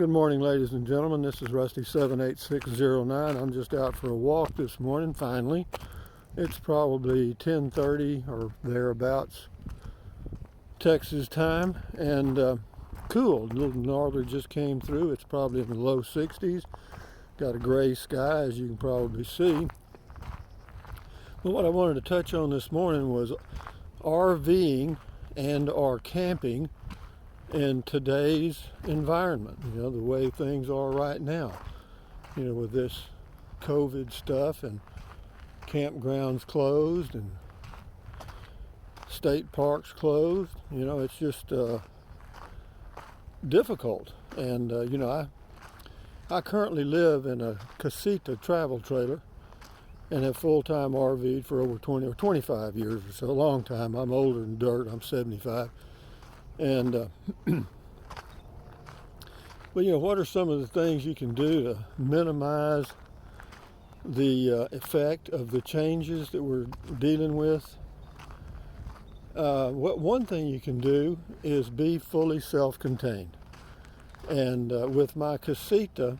Good morning, ladies and gentlemen. This is Rusty 78609. I'm just out for a walk this morning, finally. It's probably 10:30 or thereabouts Texas time, and cool. A little norther just came through. It's probably in the low 60s. Got a gray sky, as you can probably see. But what I wanted to touch on this morning was RVing and or camping in today's environment, the way things are right now, with this COVID stuff and campgrounds closed and state parks closed. It's just difficult. And, I currently live in a casita travel trailer and have full-time RV'd for over 20 or 25 years or so, a long time. I'm older than dirt. I'm 75. And, but what are some of the things you can do to minimize the effect of the changes that we're dealing with? One thing you can do is be fully self-contained. And with my casita,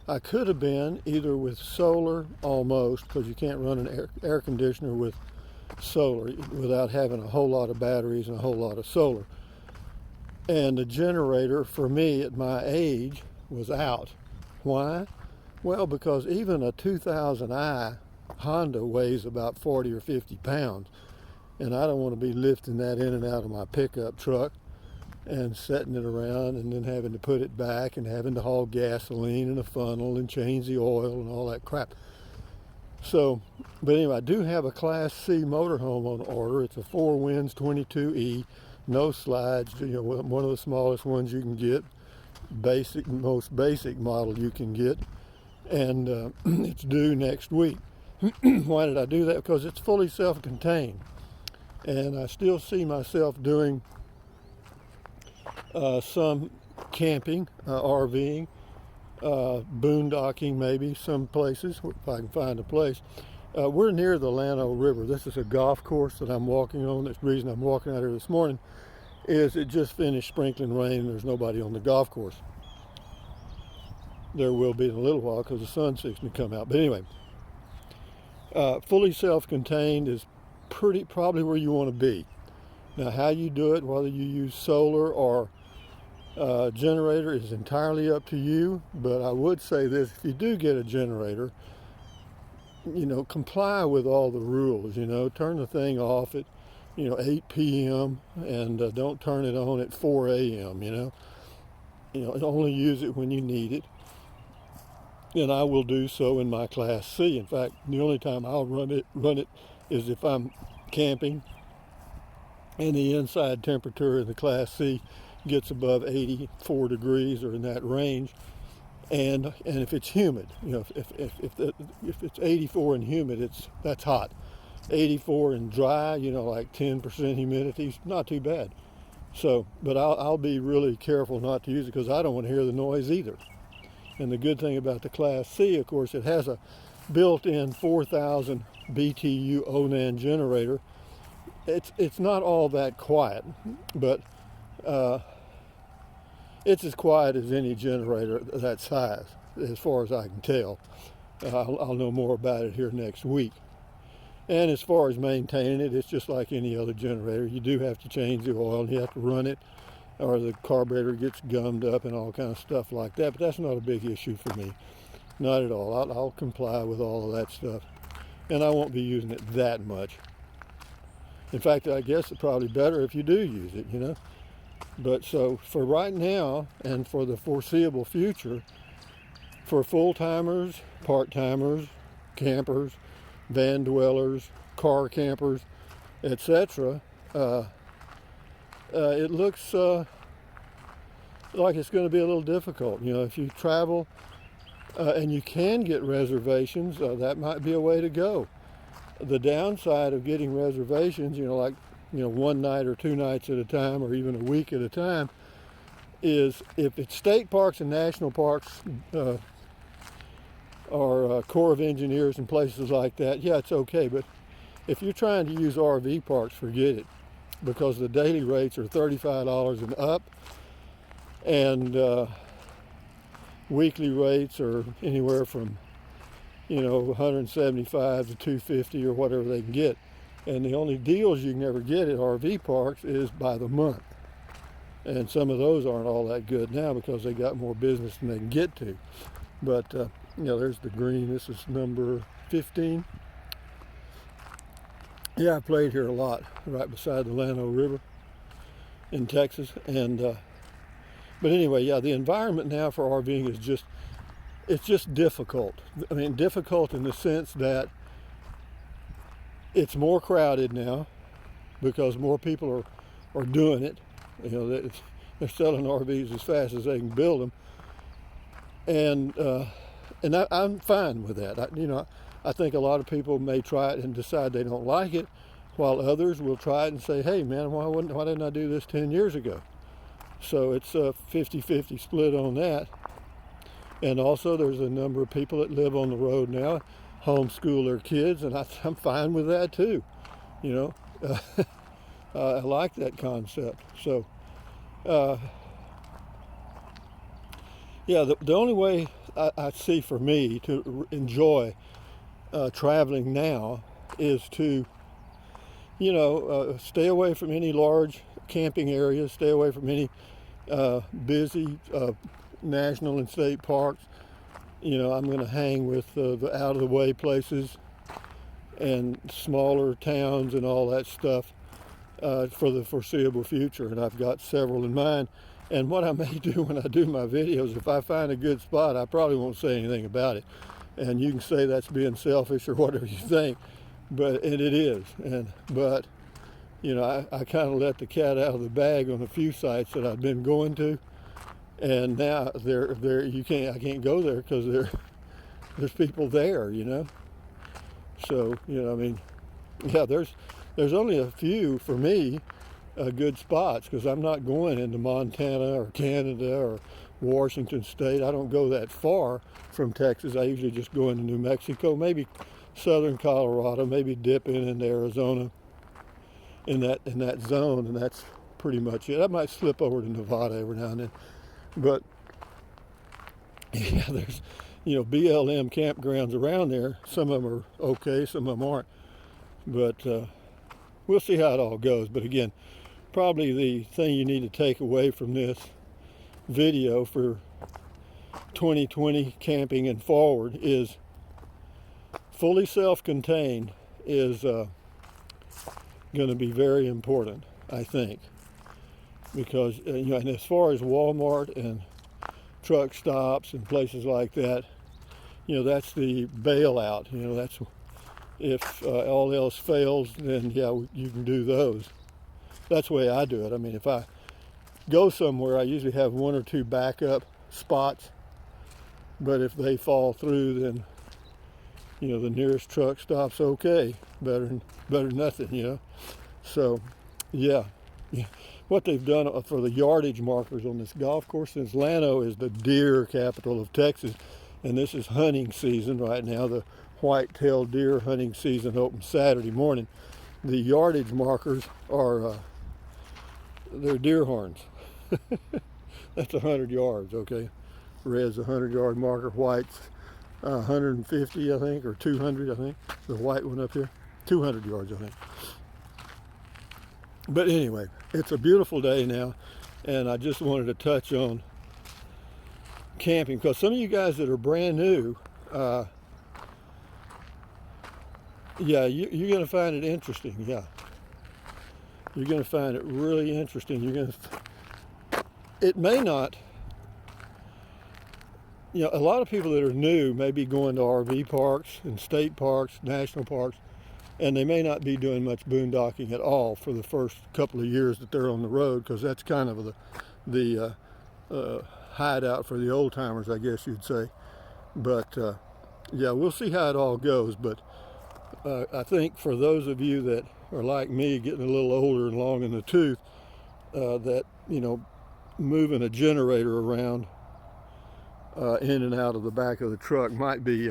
I could have been either with solar almost, because you can't run an air conditioner with solar without having a whole lot of batteries and a whole lot of solar. And the generator for me at my age was out. Why? Well, because even a 2000i Honda weighs about 40 or 50 pounds. And I don't want to be lifting that in and out of my pickup truck and setting it around and then having to put it back and having to haul gasoline in a funnel and change the oil and all that crap. So, but anyway, I do have a Class C motorhome on order. It's a 4 Winds 22E. No slides, one of the smallest ones you can get, most basic model you can get, and it's due next week. Why did I do that? Because it's fully self-contained, and I still see myself doing some camping, RVing, boondocking maybe, some places, if I can find a place. We're near the Llano River. This is a golf course that I'm walking on. That's the reason I'm walking out here this morning, is it just finished sprinkling rain and there's nobody on the golf course. There will be in a little while because the sun's fixing to come out. But anyway, fully self-contained is probably where you want to be. Now, how you do it, whether you use solar or generator, is entirely up to you. But I would say this: if you do get a generator, comply with all the rules. Turn the thing off at 8 p.m. and don't turn it on at 4 a.m. Only use it when you need it. And I will do so in my Class C. In fact, the only time I'll run it is if I'm camping and the inside temperature in the Class C gets above 84 degrees or in that range. And if it's humid, if it's 84 and humid, that's hot. 84 and dry, like 10% humidity, is not too bad. So, but I'll be really careful not to use it because I don't want to hear the noise either. And the good thing about the Class C, of course, it has a built-in 4,000 BTU Onan generator. It's not all that quiet, but it's as quiet as any generator that size, as far as I can tell. I'll know more about it here next week. And as far as maintaining it, it's just like any other generator. You do have to change the oil, and you have to run it, or the carburetor gets gummed up and all kinds of stuff like that. But that's not a big issue for me. Not at all. I'll comply with all of that stuff. And I won't be using it that much. In fact, I guess it's probably better if you do use it, But so for right now and for the foreseeable future, for full-timers, part-timers, campers, van dwellers, car campers, etc., it looks like it's going to be a little difficult. If you travel and you can get reservations, that might be a way to go. The downside of getting reservations, one night or 2 nights at a time or even a week at a time, is if it's state parks and national parks or Corps of Engineers and places like that, yeah, it's okay. But if you're trying to use RV parks, forget it, because the daily rates are $35 and up, and weekly rates are anywhere from 175 to 250 or whatever they can get. And the only deals you can ever get at RV parks is by the month. And some of those aren't all that good now because they got more business than they can get to. But, there's the green. This is number 15. Yeah, I played here a lot, right beside the Llano River in Texas. And, but anyway, yeah, the environment now for RVing is it's just difficult. I mean, difficult in the sense that it's more crowded now because more people are doing it. They're selling RVs as fast as they can build them, and I'm fine with that. I think a lot of people may try it and decide they don't like it, while others will try it and say, "Hey, man, why didn't I do this 10 years ago?" So it's a 50-50 split on that. And also, there's a number of people that live on the road now, homeschool their kids, and I'm fine with that too. I like that concept. So, yeah, the only way I see for me to enjoy traveling now is to, stay away from any large camping areas, stay away from any busy national and state parks. I'm going to hang with the out-of-the-way places and smaller towns and all that stuff for the foreseeable future, and I've got several in mind. And what I may do when I do my videos, if I find a good spot, I probably won't say anything about it. And you can say that's being selfish or whatever you think, and it is. But I kind of let the cat out of the bag on a few sites that I've been going to, and now I can't go there because there's people there, So yeah, there's only a few for me good spots because I'm not going into Montana or Canada or Washington State. I don't go that far from Texas. I usually just go into New Mexico, maybe southern Colorado, maybe dip into Arizona in that zone, and that's pretty much it. I might slip over to Nevada every now and then. But yeah, there's BLM campgrounds around there. Some of them are okay, some of them aren't. But we'll see how it all goes. But again, probably the thing you need to take away from this video for 2020 camping and forward is fully self-contained is going to be very important, I think. Because and as far as Walmart and truck stops and places like that, that's the bailout. That's if all else fails, then yeah, you can do those. That's the way I do it. I mean, if I go somewhere, I usually have one or two backup spots, but if they fall through, then the nearest truck stop's okay. Better than nothing. So yeah. What they've done for the yardage markers on this golf course, since Llano is the deer capital of Texas, and this is hunting season right now, the white-tailed deer hunting season opens Saturday morning. The yardage markers are they're deer horns. That's 100 yards, okay? Red's a 100-yard marker, white's 150, I think, or 200, I think. The white one up here, 200 yards, I think. But anyway, it's a beautiful day now, and I just wanted to touch on camping because some of you guys that are brand new, yeah, you're going to find it interesting. Yeah, you're going to find it really interesting. It may not, a lot of people that are new may be going to RV parks and state parks, national parks, and they may not be doing much boondocking at all for the first couple of years that they're on the road, because that's kind of the hideout for the old timers, I guess you'd say. But yeah, we'll see how it all goes. But I think for those of you that are like me, getting a little older and long in the tooth, that moving a generator around in and out of the back of the truck might be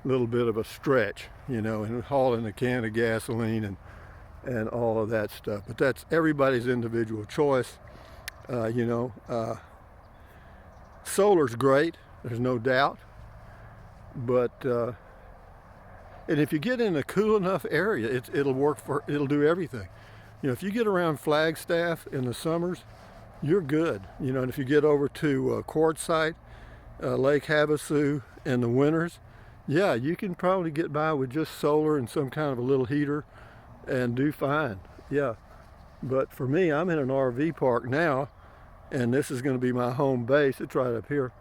little bit of a stretch, and hauling a can of gasoline and all of that stuff. But that's everybody's individual choice. Solar's great, there's no doubt, but and if you get in a cool enough area, it'll do everything. You know, if you get around Flagstaff in the summers, you're good. You know, and if you get over to Quartzsite, Lake Havasu in the winters, yeah, you can probably get by with just solar and some kind of a little heater and do fine. Yeah, but for me, I'm in an RV park now, and this is going to be my home base. It's right up here,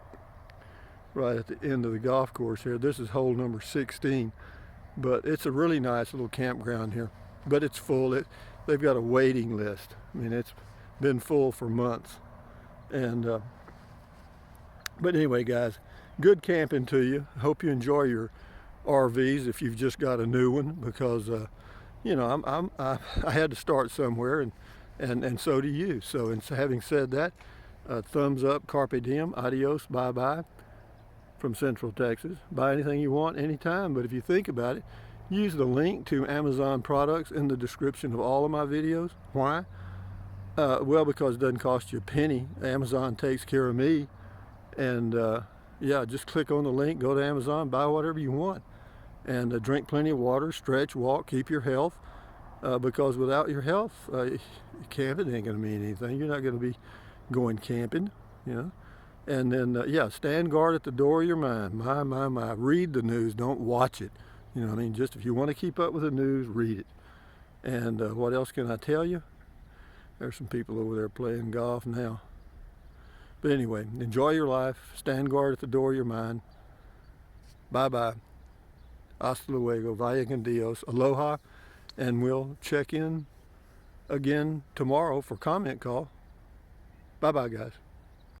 right at the end of the golf course here. This is hole number 16, but it's a really nice little campground here. But it's full. They've got a waiting list. I mean, it's been full for months. And but anyway, guys, good camping to you. Hope you enjoy your RVs if you've just got a new one, because you know, I had to start somewhere, and so do you. So, and having said that, thumbs up, carpe diem, adios, bye bye, from Central Texas. Buy anything you want anytime, but if you think about it, use the link to Amazon products in the description of all of my videos. Why? Well, because it doesn't cost you a penny. Amazon takes care of me, and yeah, just click on the link, go to Amazon, buy whatever you want, and drink plenty of water, stretch, walk, keep your health, because without your health, camping ain't going to mean anything. You're not going to be going camping, you know. And then, yeah, stand guard at the door of your mind. My. Read the news, don't watch it. You know what I mean? Just if you want to keep up with the news, read it. And what else can I tell you? There's some people over there playing golf now. But anyway, enjoy your life. Stand guard at the door of your mind. Bye-bye. Hasta luego. Vaya con Dios. Aloha. And we'll check in again tomorrow for comment call. Bye-bye, guys.